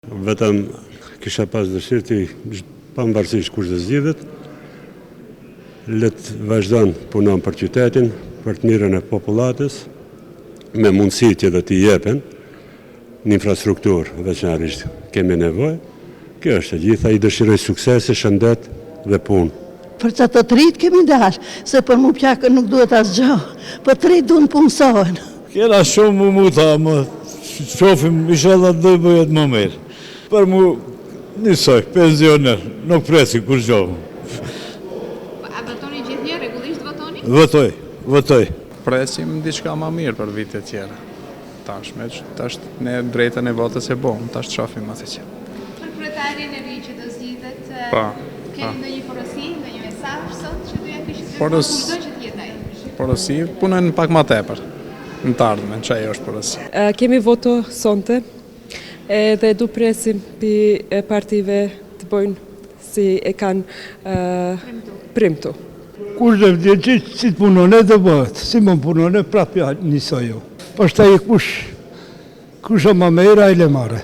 Vetëm kisha pas dëshirë të pavarësisht kush do zgjidhet, le të vazhdon punon për qytetin, për të mirën e popullatës, me mundësit që dhe t'i jepen, në infrastrukturë veçanërisht kemi nevojë. Kjo është e gjitha, i dëshiroj suksese, shëndet dhe punë. Për që të rritë kemi dalë, se për mu pjakë nuk duhet asgjë, për të rritë duhet punësohen. Kena shumë muta, më qofim inshallah do bëhet më mirë. Për mu njësoj, pensioner, nuk presi kur gjohëm. A votoni gjithnjë, rregullisht votoni? Votoj. Presim diçka më mirë për vitet tjera. Tash ne drejtën e votës e bom, tash shohim atë që. Për kryetarin e ri që do zgjidhet, keni ndonjë porosi, ndonjë mesazh sot që do ja kishit kudo që të jetaj? Porosi, punojnë pak më tepër. Në të ardhmen, që ajo është porosi. Kemi voto sonte dhe du presim për partive të bojnë si e kanë primtu. Kush dhe vdje që të punone dhe bëhet, si më punone prapja njësoj jo. Pashtaj kush o më mera i le mare.